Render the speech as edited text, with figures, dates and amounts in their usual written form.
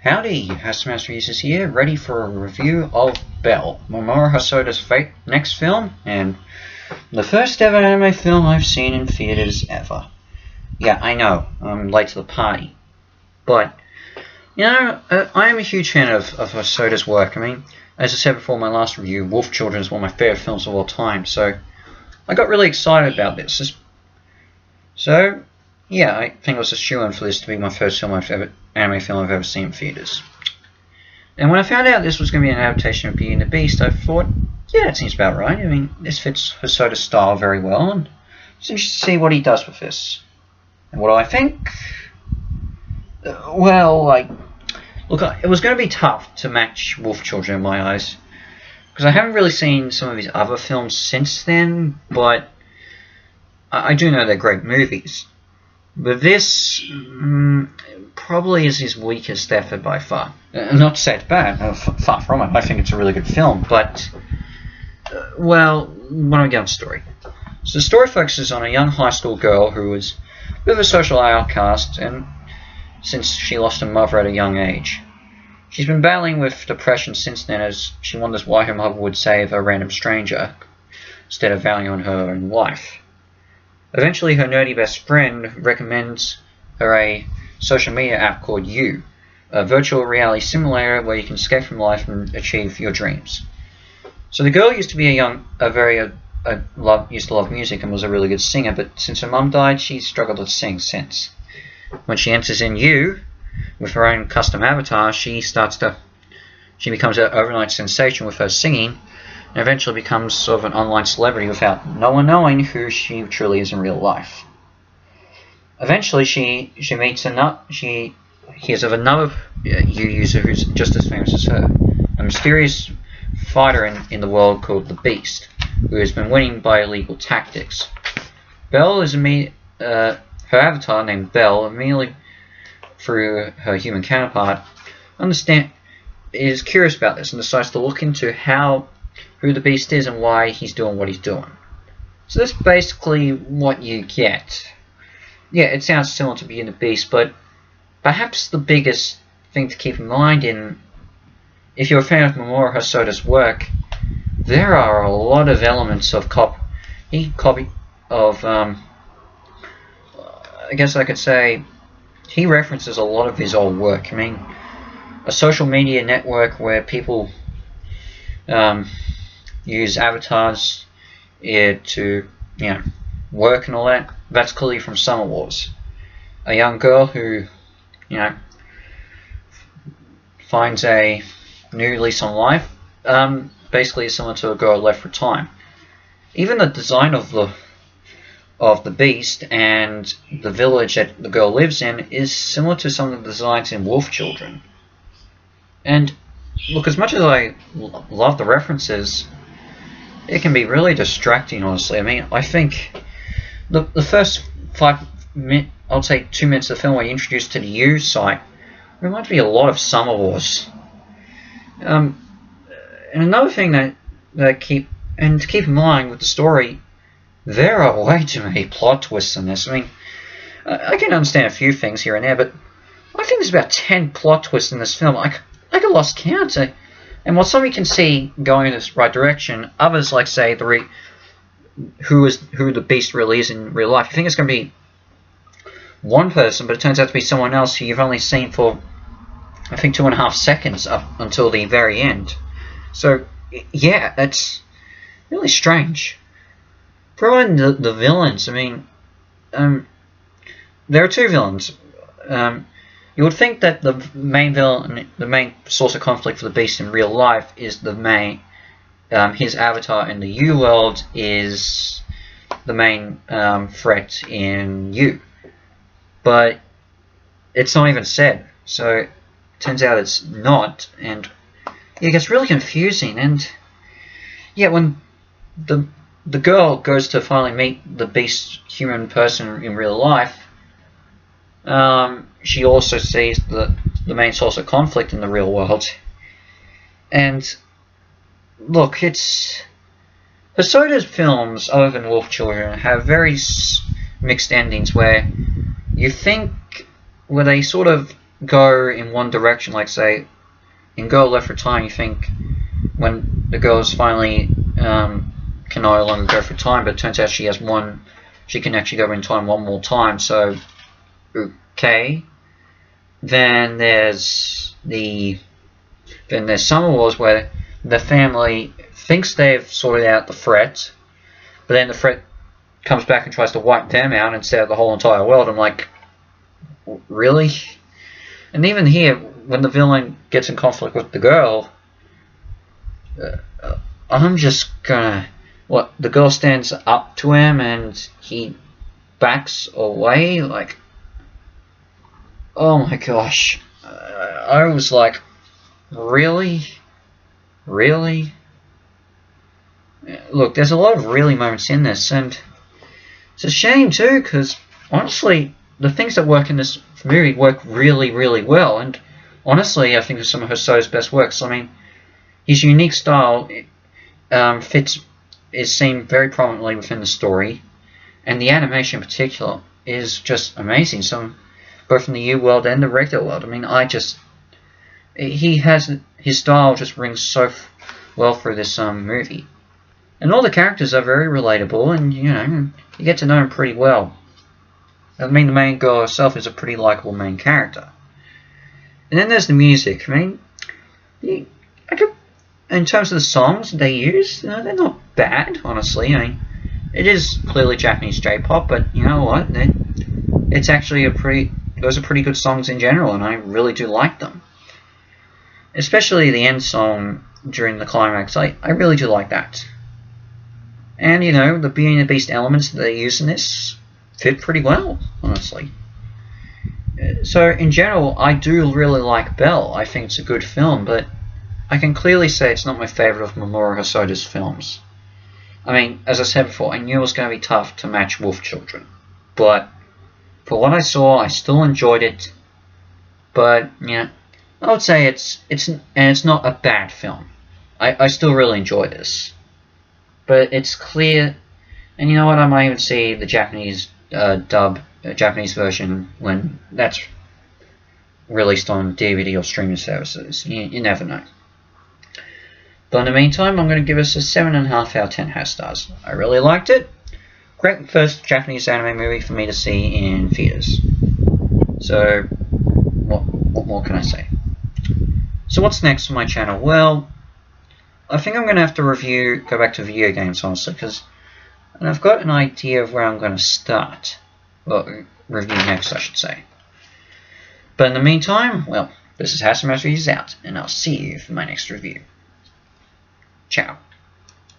Howdy, Hasmaster users here, ready for a review of Belle, Mamoru Hasoda's next film, and the first ever anime film I've seen in theaters ever. Yeah, I know, I'm late to the party, but, you know, I am a huge fan of Hasoda's work. I mean, as I said before in my last review, Wolf Children is one of my favorite films of all time, so I got really excited about this. So, yeah, I think it was a shoo-in for this to be my first anime film I've ever seen in theaters. And when I found out this was going to be an adaptation of Beauty and the Beast, I thought, yeah, that seems about right. I mean, this fits Hasoda's style very well, and it's interesting to see what he does with this. And what do I think? Look, it was going to be tough to match Wolf Children in my eyes, because I haven't really seen some of his other films since then, but I do know they're great movies. But this probably is his weakest effort by far. Not to say it's bad, far from it. I think it's a really good film, but, well, why don't we get on the story? So the story focuses on a young high school girl who is a bit of a social outcast, and since she lost her mother at a young age. She's been battling with depression since then, as she wonders why her mother would save a random stranger instead of valuing her own life. Eventually, her nerdy best friend recommends her a social media app called You, a virtual reality simulator where you can escape from life and achieve your dreams. So the girl used to be used to love music and was a really good singer, but since her mum died, she's struggled to sing since. When she enters in You, with her own custom avatar, she becomes an overnight sensation with her singing, and eventually becomes sort of an online celebrity without no one knowing who she truly is in real life. Eventually, she hears of another You user who's just as famous as her, a mysterious fighter in the world called the Beast, who has been winning by illegal tactics. Belle her avatar, named Belle, immediately through her human counterpart, is curious about this and decides to look into who the Beast is and why he's doing what he's doing. So that's basically what you get. Yeah, it sounds similar to Beauty and the Beast, but perhaps the biggest thing to keep in mind if you're a fan of Mamoru Hasoda's work, there are a lot of elements of I guess I could say he references a lot of his old work. I mean, a social media network where people use avatars to work and all that. That's clearly from Summer Wars. A young girl who finds a new lease on life basically is similar to a girl left for time. Even the design of the Beast and the village that the girl lives in is similar to some of the designs in Wolf Children. And look, as much as I love the references, it can be really distracting, honestly. I mean, I think the first 2 minutes of the film where you're introduced to the U site reminds me a lot of Summer Wars. And another thing to keep in mind with the story, there are way too many plot twists in this. I mean, I can understand a few things here and there, but I think there's about 10 plot twists in this film. I got lost count. And while some of you can see going in this right direction, others, like say who the Beast really is in real life, you think it's going to be one person, but it turns out to be someone else who you've only seen for, I think, 2.5 seconds up until the very end. So yeah, that's really strange. Throw in the villains. I mean, there are two villains. You would think that the main villain, the main source of conflict for the Beast in real life is his avatar in the U world is the main threat in U. But it's not even said. So it turns out it's not, and it gets really confusing. And yeah, when the girl goes to finally meet the Beast human person in real life, she also sees the main source of conflict in the real world. And look, Hasoda's films, other than Wolf Children, have very mixed endings where you think, where they sort of go in one direction. Like say, in Girl Left for Time, you think when the girl's finally can no longer go for time, but it turns out she has one. She can actually go in time one more time. So, okay. Then there's Summer Wars, where the family thinks they've sorted out the threat, but then the threat comes back and tries to wipe them out instead of the whole entire world. I'm like, really? And even here, when the villain gets in conflict with the girl, I'm just gonna... What, the girl stands up to him and he backs away? Like, oh my gosh. I was like, really? Really? Look, there's a lot of really moments in this, and it's a shame too, because honestly, the things that work in this movie work really, really well, and honestly, I think it's some of Hosoda's best works. I mean, his unique style is seen very prominently within the story, and the animation in particular is just amazing. Both in the U world and the regular world. I mean, his style just rings so well through this movie, and all the characters are very relatable, and you get to know them pretty well. I mean, the main girl herself is a pretty likable main character. And then there's the music. I mean, in terms of the songs they use, they're not bad, honestly. I mean, it is clearly Japanese J-pop, but you know what? It's actually those are pretty good songs in general, and I really do like them. Especially the end song during the climax, I really do like that. And, the Beauty and the Beast elements that they use in this fit pretty well, honestly. So, in general, I do really like Belle. I think it's a good film, but I can clearly say it's not my favourite of Mamoru Hasoda's films. I mean, as I said before, I knew it was going to be tough to match Wolf Children. But, for what I saw, I still enjoyed it. But, I would say it's not a bad film. I still really enjoy this. But it's clear, and you know what, I might even see the Japanese Japanese version when that's released on DVD or streaming services. You never know. But in the meantime, I'm going to give us a 7.5 out of 10 half stars. I really liked it. Great first Japanese anime movie for me to see in theaters. So, what more can I say? So what's next on my channel? Well, I think I'm going to have to go back to video games, honestly, because I've got an idea of where I'm going to start. Well, review next, I should say. But in the meantime, well, this is Hasselmash Reviews out, and I'll see you for my next review. Ciao.